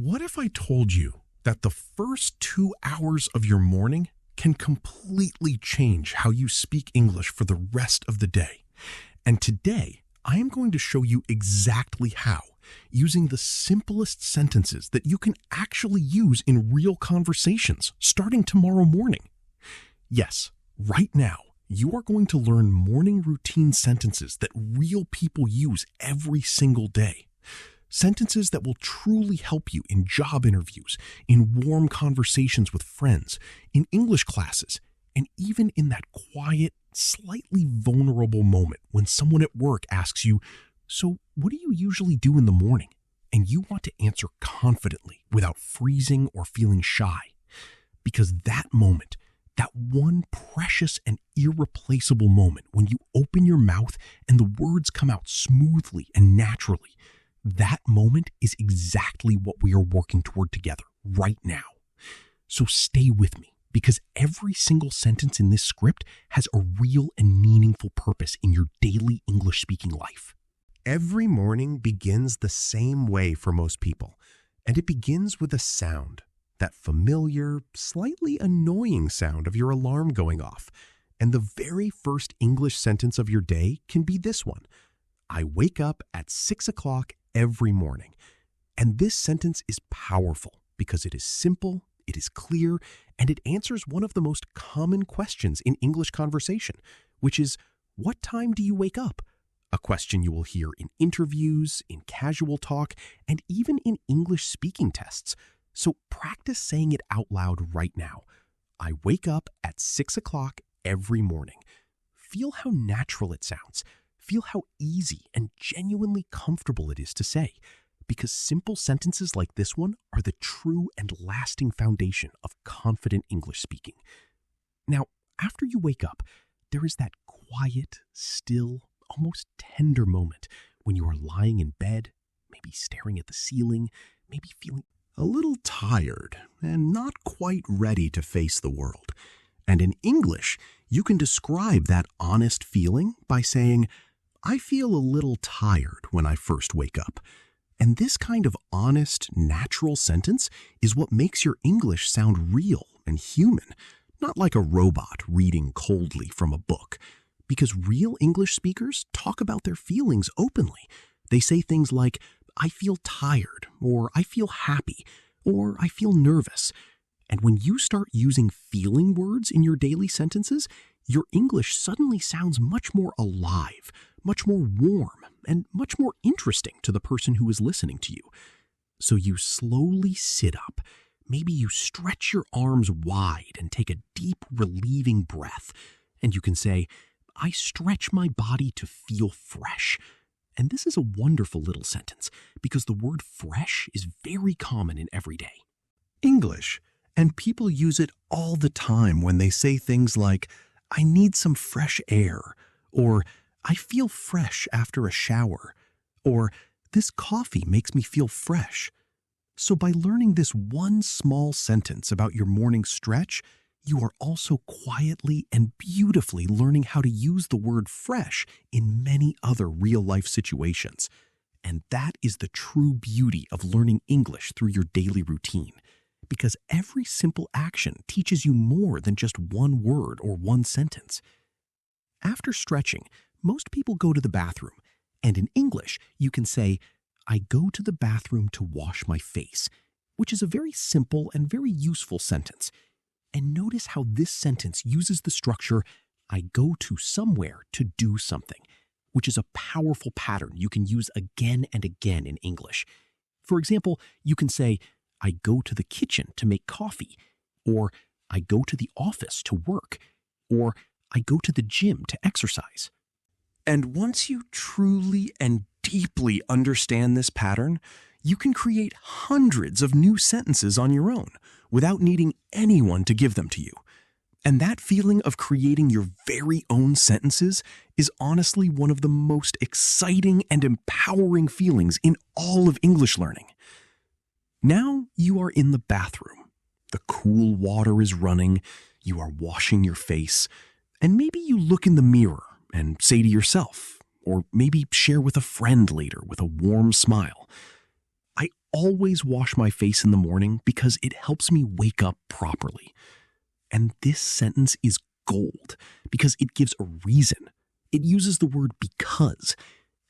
What if I told you that the first 2 hours of your morning can completely change how you speak English for the rest of the day? And today, I am going to show you exactly how, using the simplest sentences that you can actually use in real conversations starting tomorrow morning. Yes, right now, you are going to learn morning routine sentences that real people use every single day. Sentences that will truly help you in job interviews, in warm conversations with friends, in English classes, and even in that quiet, slightly vulnerable moment when someone at work asks you, "So, what do you usually do in the morning?" And you want to answer confidently without freezing or feeling shy. Because that moment, that one precious and irreplaceable moment when you open your mouth and the words come out smoothly and naturally, that moment is exactly what we are working toward together right now. So stay with me, because every single sentence in this script has a real and meaningful purpose in your daily English speaking life. Every morning begins the same way for most people, and it begins with a sound, that familiar, slightly annoying sound of your alarm going off. And the very first English sentence of your day can be this one: I wake up at 6 o'clock every morning. And this sentence is powerful because it is simple, it is clear, and it answers one of the most common questions in English conversation, which is, what time do you wake up? A question you will hear in interviews, in casual talk, and even in English speaking tests. So practice saying it out loud right now. I wake up at 6 o'clock every morning. Feel how natural it sounds. Feel how easy and genuinely comfortable it is to say, because simple sentences like this one are the true and lasting foundation of confident English speaking. Now, after you wake up, there is that quiet, still, almost tender moment when you are lying in bed, maybe staring at the ceiling, maybe feeling a little tired and not quite ready to face the world. And in English, you can describe that honest feeling by saying, I feel a little tired when I first wake up. And this kind of honest, natural sentence is what makes your English sound real and human, not like a robot reading coldly from a book. Because real English speakers talk about their feelings openly. They say things like, I feel tired, or I feel happy, or I feel nervous. And when you start using feeling words in your daily sentences, your English suddenly sounds much more alive, much more warm, and much more interesting to the person who is listening to you. So you slowly sit up. Maybe you stretch your arms wide and take a deep, relieving breath. And you can say, I stretch my body to feel fresh. And this is a wonderful little sentence because the word fresh is very common in everyday English, and people use it all the time when they say things like, I need some fresh air, or I feel fresh after a shower, or this coffee makes me feel fresh. So by learning this one small sentence about your morning stretch, you are also quietly and beautifully learning how to use the word fresh in many other real-life situations. And that is the true beauty of learning English through your daily routine, because every simple action teaches you more than just one word or one sentence. After stretching, most people go to the bathroom, and in English, you can say, I go to the bathroom to wash my face, which is a very simple and very useful sentence. And notice how this sentence uses the structure, I go to somewhere to do something, which is a powerful pattern you can use again and again in English. For example, you can say, I go to the kitchen to make coffee, or I go to the office to work, or I go to the gym to exercise. And once you truly and deeply understand this pattern, you can create hundreds of new sentences on your own without needing anyone to give them to you. And that feeling of creating your very own sentences is honestly one of the most exciting and empowering feelings in all of English learning. Now you are in the bathroom. The cool water is running, you are washing your face, and maybe you look in the mirror and say to yourself, or maybe share with a friend later with a warm smile, I always wash my face in the morning because it helps me wake up properly. And this sentence is gold because it gives a reason. It uses the word because.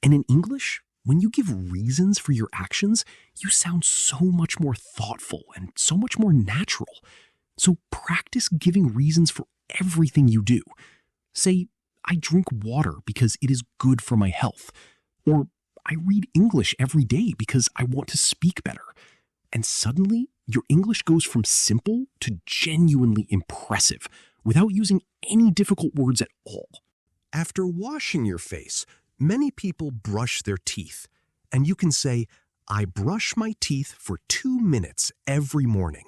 And in English, when you give reasons for your actions, you sound so much more thoughtful and so much more natural. So practice giving reasons for everything you do. Say, I drink water because it is good for my health. Or I read English every day because I want to speak better. And suddenly, your English goes from simple to genuinely impressive without using any difficult words at all. After washing your face, many people brush their teeth. And you can say, I brush my teeth for 2 minutes every morning.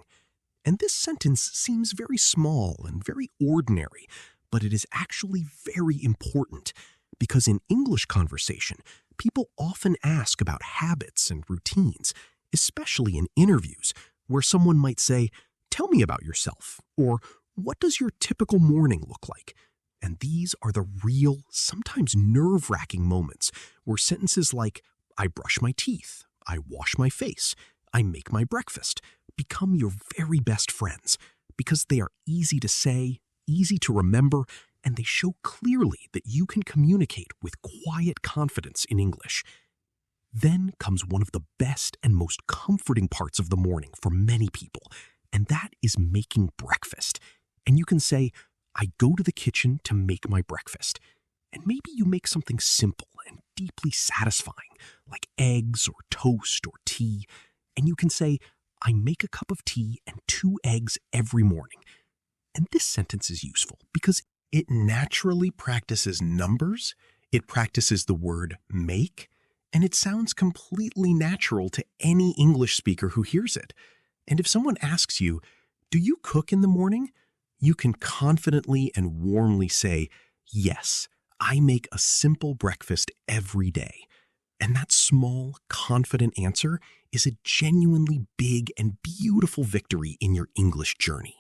And this sentence seems very small and very ordinary, but it is actually very important because in English conversation, people often ask about habits and routines, especially in interviews, where someone might say, tell me about yourself, or what does your typical morning look like? And these are the real, sometimes nerve-wracking moments where sentences like, I brush my teeth, I wash my face, I make my breakfast, become your very best friends because they are easy to say, easy to remember, and they show clearly that you can communicate with quiet confidence in English. Then comes one of the best and most comforting parts of the morning for many people, and that is making breakfast. And you can say, I go to the kitchen to make my breakfast. And maybe you make something simple and deeply satisfying, like eggs or toast or tea. And you can say, I make a cup of tea and 2 eggs every morning. And this sentence is useful because it naturally practices numbers, it practices the word make, and it sounds completely natural to any English speaker who hears it. And if someone asks you, do you cook in the morning? You can confidently and warmly say, yes, I make a simple breakfast every day. And that small, confident answer is a genuinely big and beautiful victory in your English journey.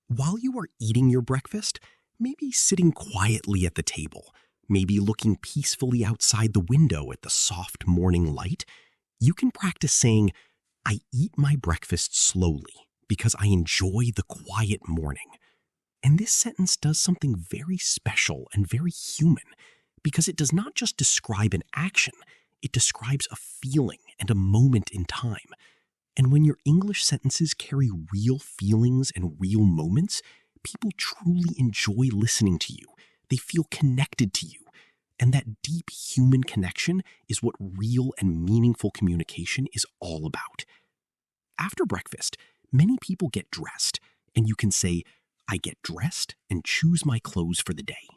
While you are eating your breakfast, maybe sitting quietly at the table, maybe looking peacefully outside the window at the soft morning light, you can practice saying, I eat my breakfast slowly because I enjoy the quiet morning. And this sentence does something very special and very human because it does not just describe an action, it describes a feeling and a moment in time. And when your English sentences carry real feelings and real moments, people truly enjoy listening to you. They feel connected to you. And that deep human connection is what real and meaningful communication is all about. After breakfast, many people get dressed, and you can say, I get dressed and choose my clothes for the day.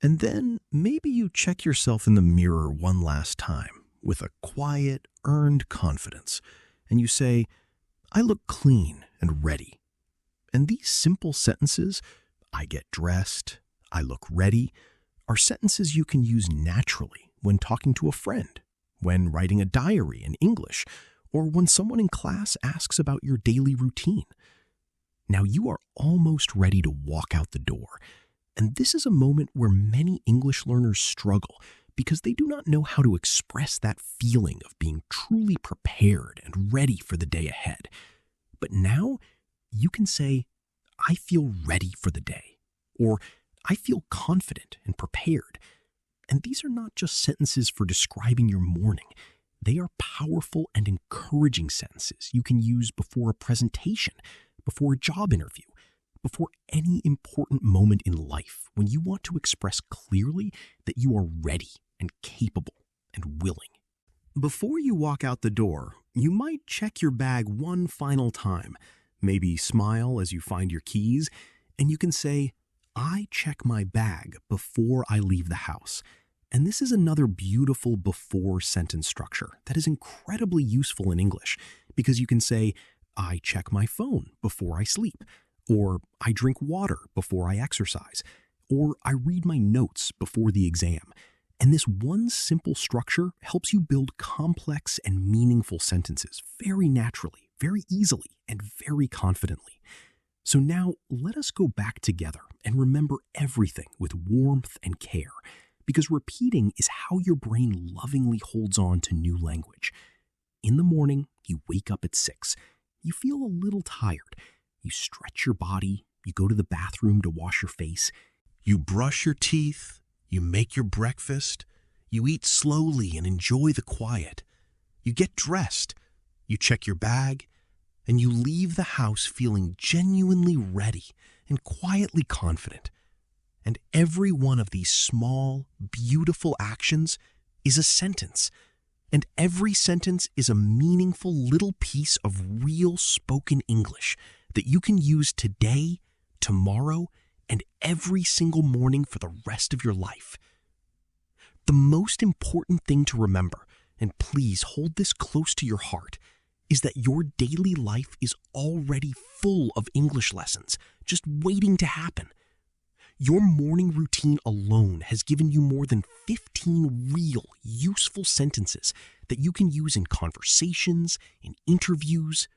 And then maybe you check yourself in the mirror one last time with a quiet, earned confidence, and you say, I look clean and ready. And these simple sentences, I get dressed, I look ready, are sentences you can use naturally when talking to a friend, when writing a diary in English, or when someone in class asks about your daily routine. Now you are almost ready to walk out the door, and this is a moment where many English learners struggle because they do not know how to express that feeling of being truly prepared and ready for the day ahead. But now you can say, I feel ready for the day, or I feel confident and prepared. And these are not just sentences for describing your morning. They are powerful and encouraging sentences you can use before a presentation, before a job interview, before any important moment in life when you want to express clearly that you are ready and capable and willing. Before you walk out the door, you might check your bag one final time, maybe smile as you find your keys, and you can say, I check my bag before I leave the house. And this is another beautiful before sentence structure that is incredibly useful in English because you can say, I check my phone before I sleep, or I drink water before I exercise, or I read my notes before the exam. And this one simple structure helps you build complex and meaningful sentences very naturally, very easily, and very confidently. So now let us go back together and remember everything with warmth and care, because repeating is how your brain lovingly holds on to new language. In the morning, you wake up at 6. You feel a little tired. You stretch your body. You go to the bathroom to wash your face. You brush your teeth, you make your breakfast, you eat slowly and enjoy the quiet. You get dressed, you check your bag, and you leave the house feeling genuinely ready and quietly confident. And every one of these small, beautiful actions is a sentence. And every sentence is a meaningful little piece of real spoken English that you can use today, tomorrow, and every single morning for the rest of your life. The most important thing to remember, and please hold this close to your heart, is that your daily life is already full of English lessons, just waiting to happen. Your morning routine alone has given you more than 15 real, useful sentences that you can use in conversations, in interviews,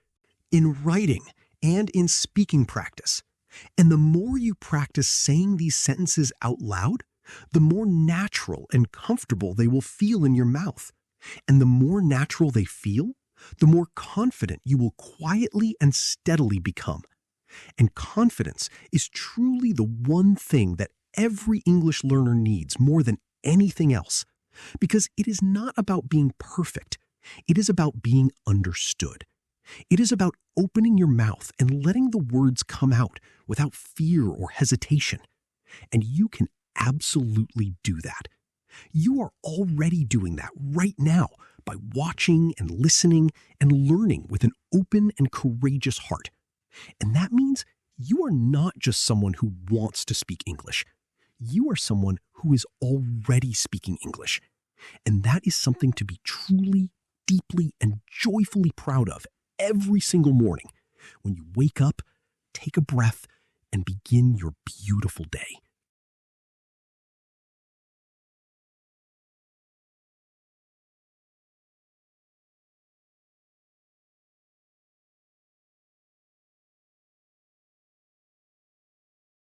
in writing, and in speaking practice. And the more you practice saying these sentences out loud, the more natural and comfortable they will feel in your mouth. And the more natural they feel, the more confident you will quietly and steadily become. And confidence is truly the one thing that every English learner needs more than anything else, because it is not about being perfect. It is about being understood. It is about opening your mouth and letting the words come out without fear or hesitation. And you can absolutely do that. You are already doing that right now by watching and listening and learning with an open and courageous heart. And that means you are not just someone who wants to speak English. You are someone who is already speaking English. And that is something to be truly, deeply, and joyfully proud of every single morning when you wake up, take a breath, and begin your beautiful day.